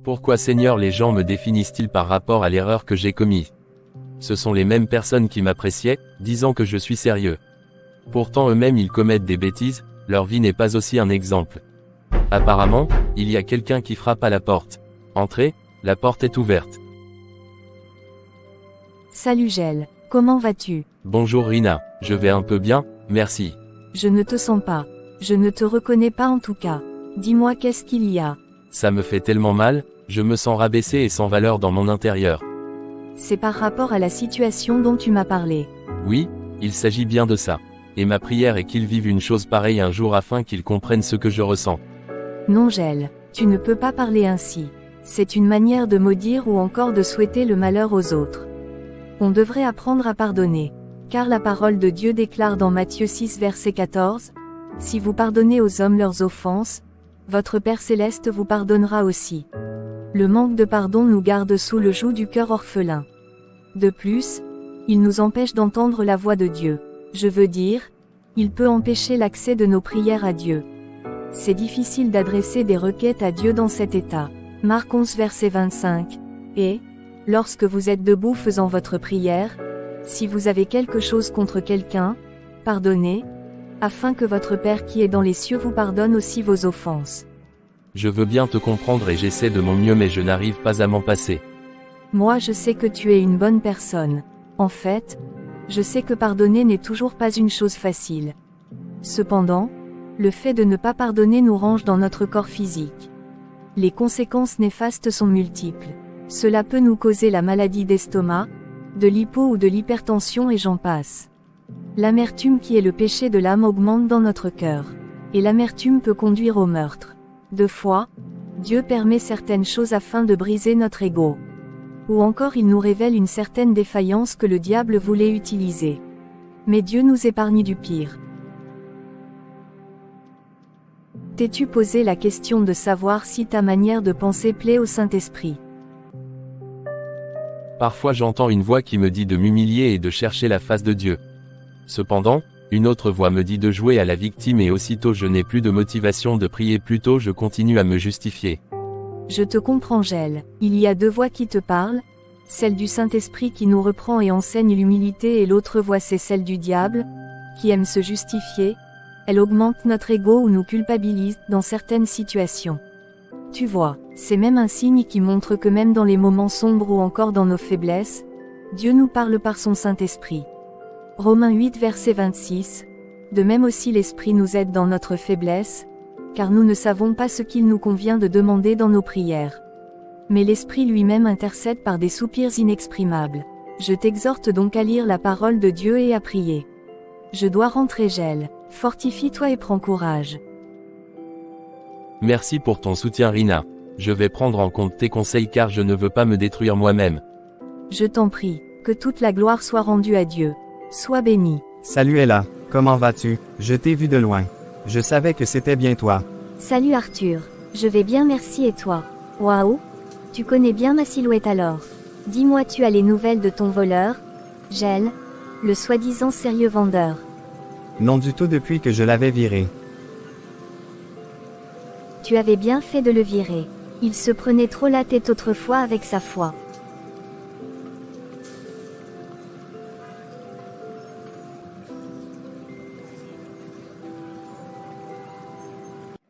Pourquoi Seigneur les gens me définissent-ils par rapport à l'erreur que j'ai commise? Ce sont les mêmes personnes qui m'appréciaient, disant que je suis sérieux. Pourtant eux-mêmes ils commettent des bêtises, leur vie n'est pas aussi un exemple. Apparemment, il y a quelqu'un qui frappe à la porte. Entrez, la porte est ouverte. Salut Gel, comment vas-tu? Bonjour Rina, je vais un peu bien, merci. Je ne te sens pas. Je ne te reconnais pas en tout cas. Dis-moi qu'est-ce qu'il y a? Ça me fait tellement mal, je me sens rabaissé et sans valeur dans mon intérieur. C'est par rapport à la situation dont tu m'as parlé. Oui, il s'agit bien de ça. Et ma prière est qu'ils vivent une chose pareille un jour afin qu'ils comprennent ce que je ressens. Non Gel, tu ne peux pas parler ainsi. C'est une manière de maudire ou encore de souhaiter le malheur aux autres. On devrait apprendre à pardonner. Car la parole de Dieu déclare dans Matthieu 6 verset 14, « Si vous pardonnez aux hommes leurs offenses, votre Père céleste vous pardonnera aussi. » Le manque de pardon nous garde sous le joug du cœur orphelin. De plus, il nous empêche d'entendre la voix de Dieu. Je veux dire, il peut empêcher l'accès de nos prières à Dieu. C'est difficile d'adresser des requêtes à Dieu dans cet état. Marc 11 verset 25. Et, lorsque vous êtes debout faisant votre prière, si vous avez quelque chose contre quelqu'un, pardonnez, afin que votre Père qui est dans les cieux vous pardonne aussi vos offenses. Je veux bien te comprendre et j'essaie de mon mieux mais je n'arrive pas à m'en passer. Moi je sais que tu es une bonne personne. En fait, je sais que pardonner n'est toujours pas une chose facile. Cependant, le fait de ne pas pardonner nous range dans notre corps physique. Les conséquences néfastes sont multiples. Cela peut nous causer la maladie d'estomac, de l'hypo ou de l'hypertension et j'en passe. L'amertume qui est le péché de l'âme augmente dans notre cœur. Et l'amertume peut conduire au meurtre. Deux fois, Dieu permet certaines choses afin de briser notre ego. Ou encore il nous révèle une certaine défaillance que le diable voulait utiliser. Mais Dieu nous épargne du pire. T'es-tu posé la question de savoir si ta manière de penser plaît au Saint-Esprit? Parfois j'entends une voix qui me dit de m'humilier et de chercher la face de Dieu. Cependant, une autre voix me dit de jouer à la victime et aussitôt je n'ai plus de motivation de prier, plutôt je continue à me justifier. Je te comprends Gel, il y a deux voix qui te parlent, celle du Saint-Esprit qui nous reprend et enseigne l'humilité et l'autre voix c'est celle du diable, qui aime se justifier, elle augmente notre ego ou nous culpabilise dans certaines situations. Tu vois, c'est même un signe qui montre que même dans les moments sombres ou encore dans nos faiblesses, Dieu nous parle par son Saint-Esprit. Romains 8 verset 26. De même aussi l'Esprit nous aide dans notre faiblesse, car nous ne savons pas ce qu'il nous convient de demander dans nos prières. Mais l'Esprit lui-même intercède par des soupirs inexprimables. Je t'exhorte donc à lire la parole de Dieu et à prier. Je dois rentrer Gel, fortifie-toi et prends courage. Merci pour ton soutien Rina. Je vais prendre en compte tes conseils car je ne veux pas me détruire moi-même. Je t'en prie, que toute la gloire soit rendue à Dieu. Sois béni. Salut Ella, comment vas-tu? Je t'ai vu de loin. Je savais que c'était bien toi. Salut Arthur, je vais bien merci et toi? Waouh, tu connais bien ma silhouette alors. Dis-moi, tu as les nouvelles de ton voleur, Gel, le soi-disant sérieux vendeur? Non du tout depuis que je l'avais viré. Tu avais bien fait de le virer. Il se prenait trop la tête autrefois avec sa foi.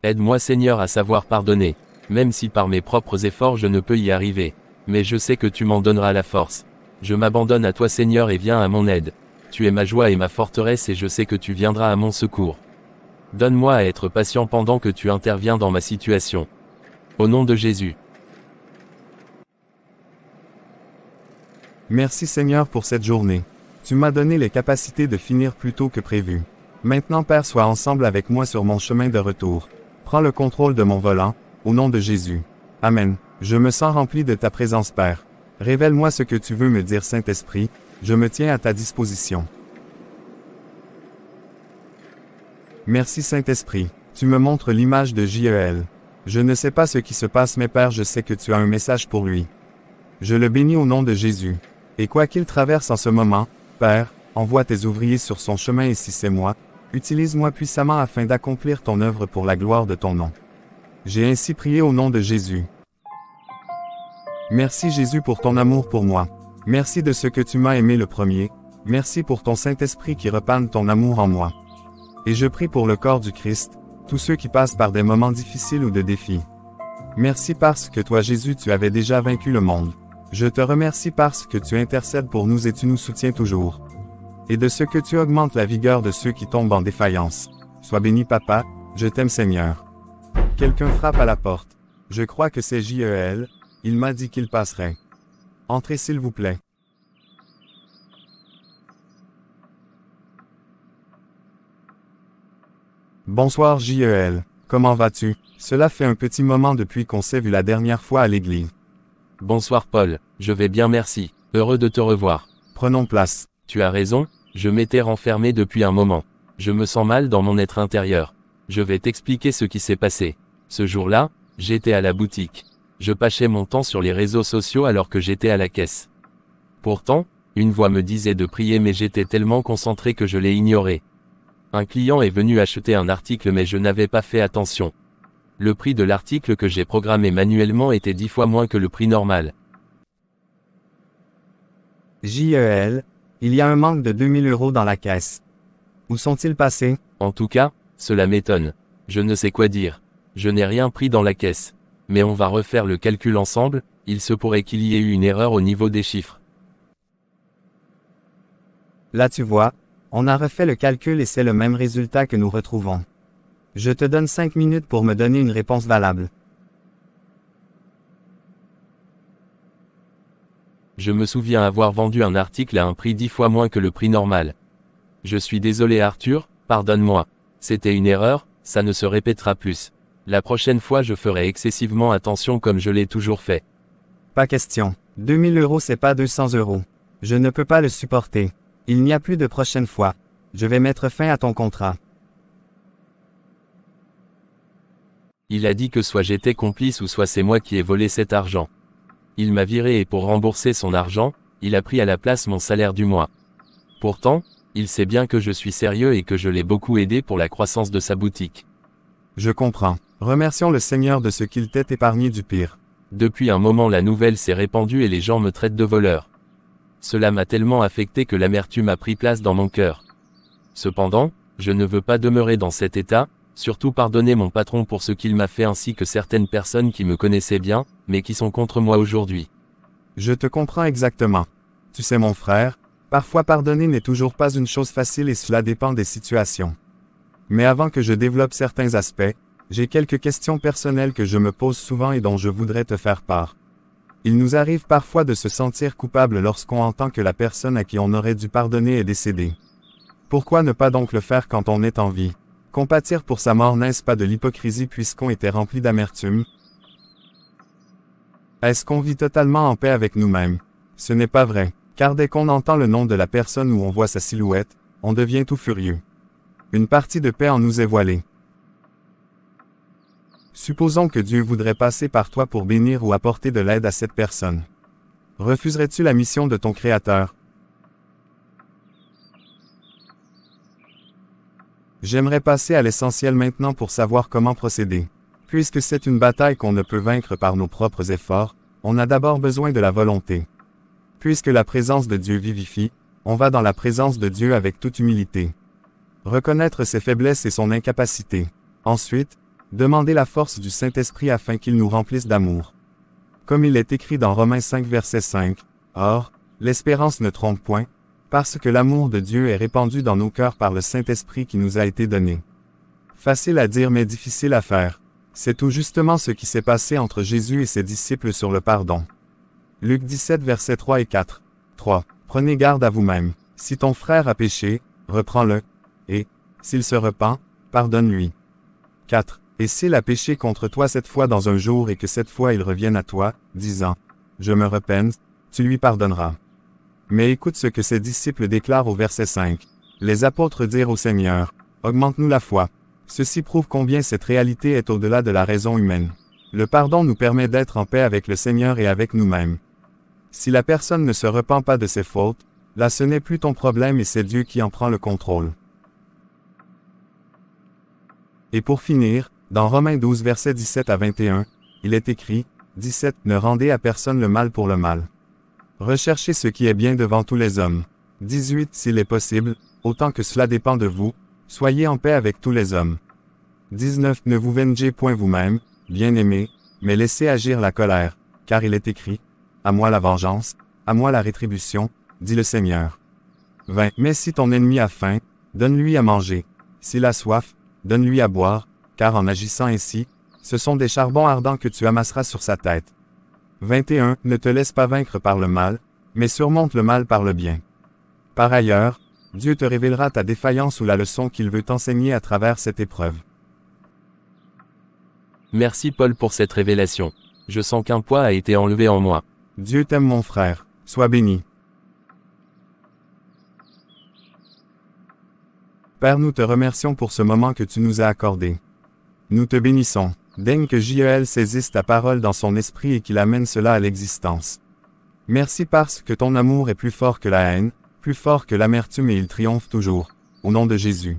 Aide-moi Seigneur à savoir pardonner, même si par mes propres efforts je ne peux y arriver. Mais je sais que tu m'en donneras la force. Je m'abandonne à toi Seigneur et viens à mon aide. Tu es ma joie et ma forteresse et je sais que tu viendras à mon secours. Donne-moi à être patient pendant que tu interviens dans ma situation. Au nom de Jésus. Merci Seigneur pour cette journée. Tu m'as donné les capacités de finir plus tôt que prévu. Maintenant Père, sois ensemble avec moi sur mon chemin de retour. Prends le contrôle de mon volant, au nom de Jésus. Amen. Je me sens rempli de ta présence Père. Révèle-moi ce que tu veux me dire Saint-Esprit, je me tiens à ta disposition. Merci Saint-Esprit, tu me montres l'image de J.E.L. Je ne sais pas ce qui se passe mais Père, je sais que tu as un message pour lui. Je le bénis au nom de Jésus. Et quoi qu'il traverse en ce moment, Père, envoie tes ouvriers sur son chemin et si c'est moi, utilise-moi puissamment afin d'accomplir ton œuvre pour la gloire de ton nom. J'ai ainsi prié au nom de Jésus. Merci Jésus pour ton amour pour moi. Merci de ce que tu m'as aimé le premier. Merci pour ton Saint-Esprit qui repanne ton amour en moi. Et je prie pour le corps du Christ, tous ceux qui passent par des moments difficiles ou de défis. Merci parce que toi Jésus tu avais déjà vaincu le monde. Je te remercie parce que tu intercèdes pour nous et tu nous soutiens toujours. Et de ce que tu augmentes la vigueur de ceux qui tombent en défaillance. Sois béni Papa, je t'aime Seigneur. Quelqu'un frappe à la porte. Je crois que c'est J.E.L., il m'a dit qu'il passerait. Entrez s'il vous plaît. Bonsoir J.E.L., comment vas-tu? Cela fait un petit moment depuis qu'on s'est vu la dernière fois à l'église. Bonsoir Paul, je vais bien merci, heureux de te revoir. Prenons place. Tu as raison, je m'étais renfermé depuis un moment. Je me sens mal dans mon être intérieur. Je vais t'expliquer ce qui s'est passé. Ce jour-là, j'étais à la boutique. Je passais mon temps sur les réseaux sociaux alors que j'étais à la caisse. Pourtant, une voix me disait de prier mais j'étais tellement concentré que je l'ai ignoré. Un client est venu acheter un article mais je n'avais pas fait attention. Le prix de l'article que j'ai programmé manuellement était 10 fois moins que le prix normal. J.E.L., il y a un manque de 2000 € dans la caisse. Où sont-ils passés? En tout cas, cela m'étonne. Je ne sais quoi dire. Je n'ai rien pris dans la caisse. Mais on va refaire le calcul ensemble, il se pourrait qu'il y ait eu une erreur au niveau des chiffres. Là tu vois, on a refait le calcul et c'est le même résultat que nous retrouvons. Je te donne 5 minutes pour me donner une réponse valable. Je me souviens avoir vendu un article à un prix 10 fois moins que le prix normal. Je suis désolé Arthur, pardonne-moi. C'était une erreur, ça ne se répétera plus. La prochaine fois je ferai excessivement attention comme je l'ai toujours fait. Pas question. 2000 € c'est pas 200 €. Je ne peux pas le supporter. Il n'y a plus de prochaine fois. Je vais mettre fin à ton contrat. Il a dit que soit j'étais complice ou soit c'est moi qui ai volé cet argent. Il m'a viré et pour rembourser son argent, il a pris à la place mon salaire du mois. Pourtant, il sait bien que je suis sérieux et que je l'ai beaucoup aidé pour la croissance de sa boutique. Je comprends. Remercions le Seigneur de ce qu'il t'ait épargné du pire. Depuis un moment la nouvelle s'est répandue et les gens me traitent de voleur. Cela m'a tellement affecté que l'amertume a pris place dans mon cœur. Cependant, je ne veux pas demeurer dans cet état, surtout pardonner mon patron pour ce qu'il m'a fait ainsi que certaines personnes qui me connaissaient bien, mais qui sont contre moi aujourd'hui. Je te comprends exactement. Tu sais mon frère, parfois pardonner n'est toujours pas une chose facile et cela dépend des situations. Mais avant que je développe certains aspects, j'ai quelques questions personnelles que je me pose souvent et dont je voudrais te faire part. Il nous arrive parfois de se sentir coupable lorsqu'on entend que la personne à qui on aurait dû pardonner est décédée. Pourquoi ne pas donc le faire quand on est en vie? Compatir pour sa mort n'est-ce pas de l'hypocrisie puisqu'on était rempli d'amertume? Est-ce qu'on vit totalement en paix avec nous-mêmes? Ce n'est pas vrai, car dès qu'on entend le nom de la personne ou on voit sa silhouette, on devient tout furieux. Une partie de paix en nous est voilée. Supposons que Dieu voudrait passer par toi pour bénir ou apporter de l'aide à cette personne. Refuserais-tu la mission de ton Créateur? J'aimerais passer à l'essentiel maintenant pour savoir comment procéder. Puisque c'est une bataille qu'on ne peut vaincre par nos propres efforts, on a d'abord besoin de la volonté. Puisque la présence de Dieu vivifie, on va dans la présence de Dieu avec toute humilité. Reconnaître ses faiblesses et son incapacité. Ensuite, demander la force du Saint-Esprit afin qu'il nous remplisse d'amour. Comme il est écrit dans Romains 5 verset 5, « Or, l'espérance ne trompe point, parce que l'amour de Dieu est répandu dans nos cœurs par le Saint-Esprit qui nous a été donné. » Facile à dire mais difficile à faire. C'est tout justement ce qui s'est passé entre Jésus et ses disciples sur le pardon. Luc 17 versets 3 et 4. 3. Prenez garde à vous-même. Si ton frère a péché, reprends-le, et, s'il se repent, pardonne-lui. 4. Et s'il a péché contre toi 7 fois dans un jour et que 7 fois il revienne à toi, disant, « Je me repens », tu lui pardonneras. Mais écoute ce que ses disciples déclarent au verset 5. Les apôtres dirent au Seigneur, « Augmente-nous la foi. » Ceci prouve combien cette réalité est au-delà de la raison humaine. Le pardon nous permet d'être en paix avec le Seigneur et avec nous-mêmes. Si la personne ne se repent pas de ses fautes, là ce n'est plus ton problème et c'est Dieu qui en prend le contrôle. Et pour finir, dans Romains 12 versets 17 à 21, il est écrit, « 17. Ne rendez à personne le mal pour le mal. Recherchez ce qui est bien devant tous les hommes. 18. S'il est possible, autant que cela dépend de vous, soyez en paix avec tous les hommes. 19. Ne vous vengez point vous-même, bien-aimés, mais laissez agir la colère, car il est écrit, « À moi la vengeance, à moi la rétribution, dit le Seigneur. » 20. Mais si ton ennemi a faim, donne-lui à manger. S'il a soif, donne-lui à boire, car en agissant ainsi, ce sont des charbons ardents que tu amasseras sur sa tête. 21. Ne te laisse pas vaincre par le mal, mais surmonte le mal par le bien. Par ailleurs, Dieu te révélera ta défaillance ou la leçon qu'il veut t'enseigner à travers cette épreuve. Merci Paul pour cette révélation. Je sens qu'un poids a été enlevé en moi. Dieu t'aime mon frère, sois béni. Père, nous te remercions pour ce moment que tu nous as accordé. Nous te bénissons. Daigne que J.E.L. saisisse ta parole dans son esprit et qu'il amène cela à l'existence. Merci parce que ton amour est plus fort que la haine, plus fort que l'amertume et il triomphe toujours. Au nom de Jésus.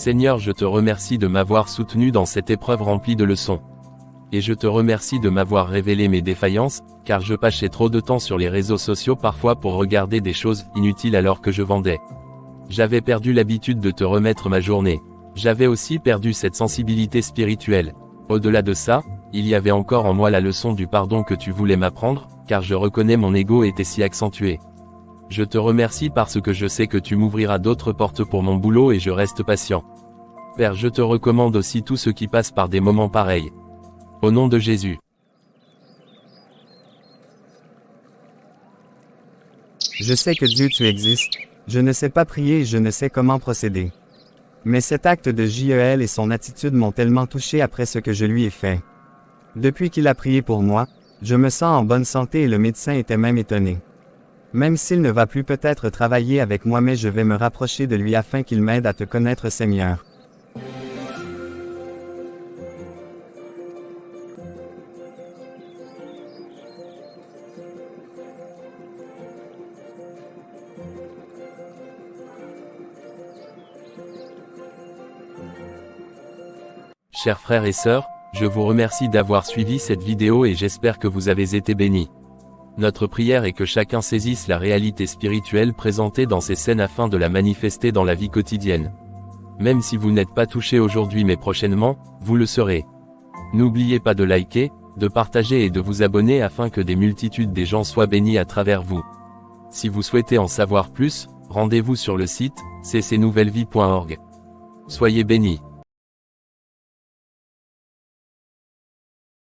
Seigneur, je te remercie de m'avoir soutenu dans cette épreuve remplie de leçons. Et je te remercie de m'avoir révélé mes défaillances, car je passais trop de temps sur les réseaux sociaux parfois pour regarder des choses inutiles alors que je vendais. J'avais perdu l'habitude de te remettre ma journée. J'avais aussi perdu cette sensibilité spirituelle. Au-delà de ça, il y avait encore en moi la leçon du pardon que tu voulais m'apprendre, car je reconnais mon ego était si accentué. Je te remercie parce que je sais que tu m'ouvriras d'autres portes pour mon boulot et je reste patient. Père, je te recommande aussi tous ceux qui passent par des moments pareils. Au nom de Jésus. Je sais que Dieu tu existes, je ne sais pas prier et je ne sais comment procéder. Mais cet acte de J.E.L. et son attitude m'ont tellement touché après ce que je lui ai fait. Depuis qu'il a prié pour moi, je me sens en bonne santé et le médecin était même étonné. Même s'il ne va plus peut-être travailler avec moi, mais je vais me rapprocher de lui afin qu'il m'aide à te connaître, Seigneur. Chers frères et sœurs, je vous remercie d'avoir suivi cette vidéo et j'espère que vous avez été bénis. Notre prière est que chacun saisisse la réalité spirituelle présentée dans ces scènes afin de la manifester dans la vie quotidienne. Même si vous n'êtes pas touché aujourd'hui mais prochainement, vous le serez. N'oubliez pas de liker, de partager et de vous abonner afin que des multitudes des gens soient bénis à travers vous. Si vous souhaitez en savoir plus, rendez-vous sur le site ccnouvellevie.org. Soyez bénis.